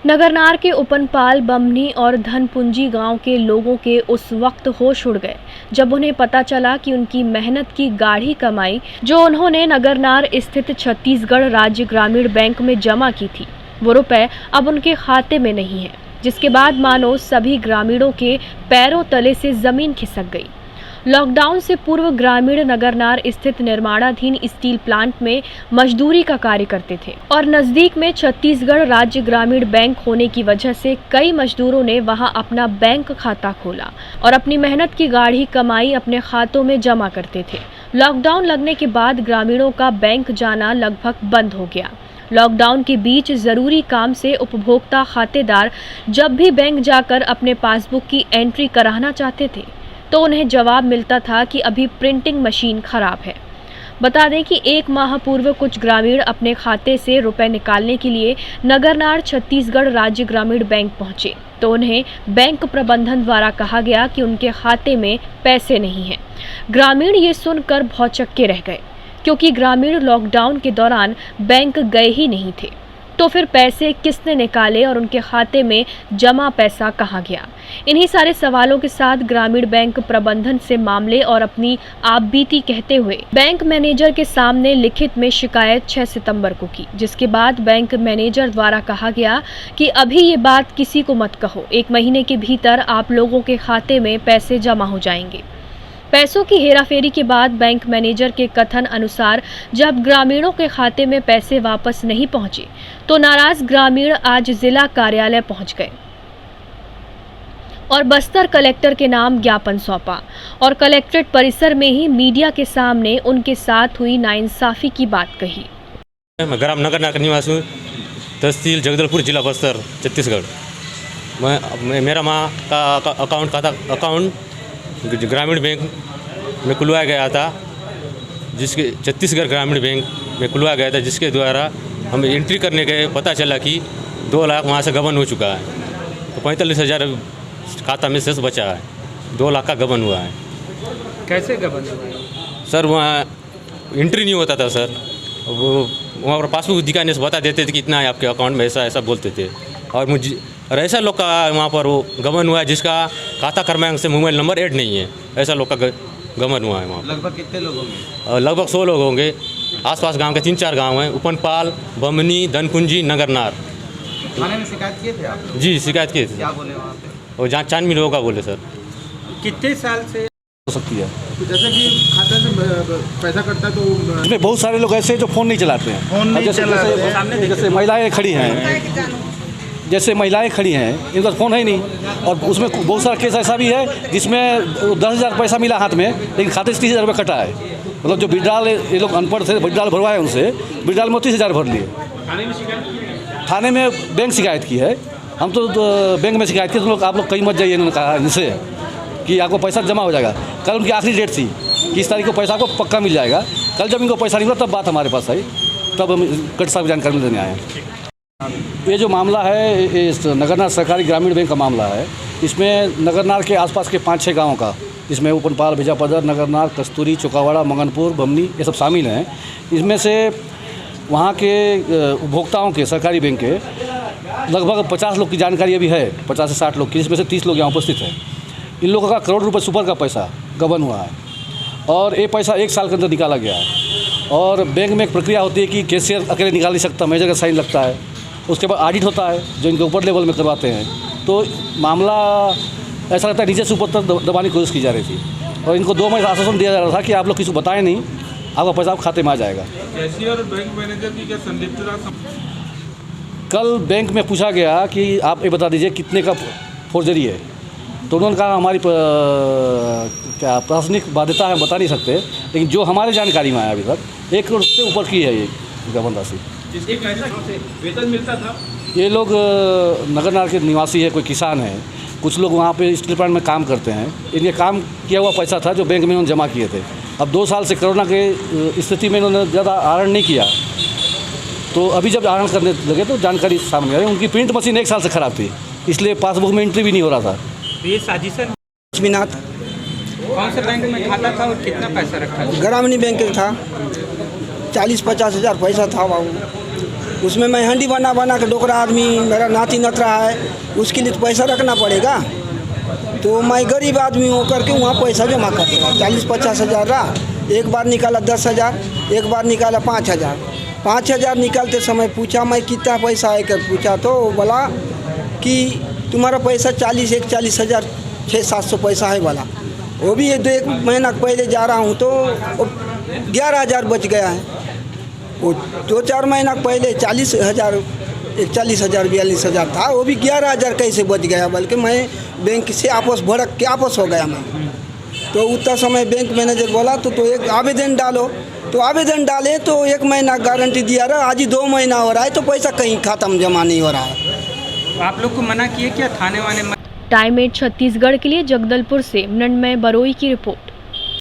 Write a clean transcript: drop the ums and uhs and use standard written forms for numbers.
नगरनार के उपनपाल, बमनी और धनपुंजी गांव के लोगों के उस वक्त होश उड़ गए जब उन्हें पता चला कि उनकी मेहनत की गाढ़ी कमाई जो उन्होंने नगरनार स्थित छत्तीसगढ़ राज्य ग्रामीण बैंक में जमा की थी, वो रुपए अब उनके खाते में नहीं है, जिसके बाद मानो सभी ग्रामीणों के पैरों तले से जमीन खिसक गई। लॉकडाउन से पूर्व ग्रामीण नगरनार स्थित निर्माणाधीन स्टील प्लांट में मजदूरी का कार्य करते थे और नजदीक में छत्तीसगढ़ राज्य ग्रामीण बैंक होने की वजह से कई मजदूरों ने वहां अपना बैंक खाता खोला और अपनी मेहनत की गाढ़ी कमाई अपने खातों में जमा करते थे। लॉकडाउन लगने के बाद ग्रामीणों का बैंक जाना लगभग बंद हो गया। लॉकडाउन के बीच जरूरी काम से उपभोक्ता खातेदार जब भी बैंक जाकर अपने पासबुक की एंट्री कराना चाहते थे तो उन्हें जवाब मिलता था कि अभी प्रिंटिंग मशीन खराब है। बता दें कि एक माह पूर्व कुछ ग्रामीण अपने खाते से रुपए निकालने के लिए नगरनार छत्तीसगढ़ राज्य ग्रामीण बैंक पहुंचे तो उन्हें बैंक प्रबंधन द्वारा कहा गया कि उनके खाते में पैसे नहीं हैं। ग्रामीण ये सुनकर भौचक्के रह गए क्योंकि ग्रामीण लॉकडाउन के दौरान बैंक गए ही नहीं थे, तो फिर पैसे किसने निकाले और उनके खाते में जमा पैसा कहाँ गया। इन्हीं सारे सवालों के साथ ग्रामीण बैंक प्रबंधन से मामले और अपनी आपबीती कहते हुए बैंक मैनेजर के सामने लिखित में शिकायत 6 सितंबर को की, जिसके बाद बैंक मैनेजर द्वारा कहा गया कि अभी ये बात किसी को मत कहो, 1 महीने के भीतर आप लोगों के खाते में पैसे जमा हो जाएंगे। पैसों की हेराफेरी के बाद बैंक मैनेजर के कथन अनुसार जब ग्रामीणों के खाते में पैसे वापस नहीं पहुंचे तो नाराज ग्रामीण आज जिला कार्यालय पहुंच गए और बस्तर कलेक्टर के नाम ज्ञापन सौंपा और कलेक्ट्रेट परिसर में ही मीडिया के सामने उनके साथ हुई नाइंसाफी की बात कही। मैं ग्राम नगरनार का निवासी हूँ, तहसील जगदलपुर, जिला बस्तर, छत्तीसगढ़। मेरा माँ का अकाउंट ग्रामीण बैंक में खुलवाया गया था, जिसके छत्तीसगढ़ ग्रामीण बैंक में खुलवाया गया था, जिसके द्वारा हमें एंट्री करने के पता चला कि 2 लाख वहाँ से गबन हो चुका है, तो 45,000 खाता में शेष बचा है। 2 लाख का गबन हुआ है। कैसे गबन हुआ है? सर वहाँ एंट्री नहीं होता था सर, वो वहाँ पर पासबुक दिखाने से बता देते थे कि इतना है आपके अकाउंट में, ऐसा बोलते थे। और ऐसा लोग का वहाँ पर वो गबन हुआ है जिसका खाता क्रमांक से मोबाइल नंबर ऐड नहीं है, ऐसा लोग का गबन हुआ है वहाँ। लगभग कितने लोग होंगे? लगभग 100 लोग होंगे। आसपास गांव के 3-4 गांव हैं, उपनपाल, बमनी, धनपुंजी, नगरनार। थाने में शिकायत किए थे आप? जी शिकायत किए थे। क्या बोले वहाँ पे? और जहाँ छानबीन होगा बोले सर। कितने साल से हो सकती है? जैसे कि खाते से पैसा कटता है तो इसमें बहुत सारे लोग ऐसे जो फ़ोन नहीं चलाते हैं। फ़ोन नहीं चलाते हैं। जैसे महिलाएं खड़ी हैं, इनका फ़ोन है ही नहीं। और उसमें बहुत सारा केस ऐसा भी है जिसमें 10,000 पैसा मिला हाथ में, लेकिन खाते से 30,000 रुपये कटा है। मतलब जो विड्राल, ये लोग अनपढ़ थे, विड्राल भरवाए उनसे, विड्राल में 30,000 भर लिए। थाने में बैंक शिकायत की है, हम तो बैंक में शिकायत की, तो लोग आप लोग कहीं मत जाइए, इन्होंने कहा इनसे कि आपको पैसा जमा हो जाएगा। कल उनकी आखिरी डेट थी कि इस तारीख को पैसा आपको पक्का मिल जाएगा। कल जब इनको पैसा नहीं मिला तब बात हमारे पास आई, तब हम कट साहब जानकारी देने आए हैं। ये जो मामला है, इस नगरनार सरकारी ग्रामीण बैंक का मामला है। इसमें नगरनार के आसपास के 5-6 गाँवों का, इसमें उपनपाल, बीजापदर, नगरनार, कस्तूरी, चौकावाड़ा, मंगनपुर, बमनी, ये सब शामिल हैं। इसमें से वहाँ के उपभोक्ताओं के सरकारी बैंक के लगभग 50 लोग की जानकारी अभी है, 50 से 60 लोग की, जिसमें से 30 लोग यहाँ उपस्थित हैं। इन लोगों का करोड़ रुपए सुपर का पैसा गबन हुआ है और ये पैसा 1 साल के अंदर निकाला गया है। और बैंक में एक प्रक्रिया होती है कि कैशियर अकेले निकाल नहीं सकता, मैनेजर का साइन लगता है, उसके बाद ऑडिट होता है जो इनके ऊपर लेवल में करवाते हैं। तो मामला ऐसा लगता है नीचे से ऊपर तक दबाने की कोशिश की जा रही थी और इनको 2 महीने आश्वासन दिया जा रहा था कि आप लोग किसी को बताएं नहीं, आपका पैसा आप खाते में आ जाएगा। कैशियर और बैंक मैनेजर की क्या संलिप्तता? कल बैंक में पूछा गया कि आप ये बता दीजिए कितने का फोर्जरी है, तो उन्होंने कहा हमारी क्या प्रशासनिक बाध्यता है, बता नहीं सकते, लेकिन जो हमारे जानकारी में आया अभी तक 1 करोड़ से ऊपर की है ये गबन राशि। वेतन मिलता था? ये लोग नगरनार के निवासी है, कोई किसान है, कुछ लोग वहाँ पे स्टील प्लांट में काम करते हैं। इनके काम किया हुआ पैसा था जो बैंक में इन्होंने जमा किए थे। अब 2 साल से कोरोना के स्थिति में इन्होंने ज़्यादा आहरण नहीं किया, तो अभी जब आहरण करने लगे तो जानकारी सामने आई। उनकी प्रिंट मशीन 1 साल से ख़राब थी, इसलिए पासबुक में एंट्री भी नहीं हो रहा था। ये साजिश है। लक्ष्मीनाथ। कौन से बैंक में खाता था और कितना पैसा रखा था? ग्रामीण बैंक था, 40-50 हज़ार पैसा था बाबू। उसमें मैं हंडी बना बना के डोकरा आदमी मेरा नाती नत रहा है, उसके लिए तो पैसा रखना पड़ेगा। तो मैं गरीब आदमी होकर के वहाँ पैसा जमा कर देगा। 40-50 हज़ार रहा, एक बार निकाला 10,000, एक बार निकाला 5,000। 5,000 निकालते समय पूछा मैं कितना पैसा है कर पूछा, तो बोला कि तुम्हारा पैसा 40,000 600-700 पैसा है वाला। वो भी 1 महीना पहले जा रहा हूँ तो 11,000 बच गया है। वो 2-4 महीना पहले 40,000 42,000 था, वो भी 11,000 कैसे बच गया, बल्कि मैं बैंक से आपस भड़क के आपस हो गया मैं। तो उतना समय बैंक मैनेजर बोला तो एक आवेदन डालो। तो आवेदन डाले तो 1 महीना गारंटी दिया रहा, आज ही 2 महीना हो रहा है तो पैसा कहीं खाता में जमा नहीं हो रहा है। आप लोग को मना किए क्या थाने वाने? टाइम 8 छत्तीसगढ़ के लिए जगदलपुर से मृण्मय बरोई की रिपोर्ट।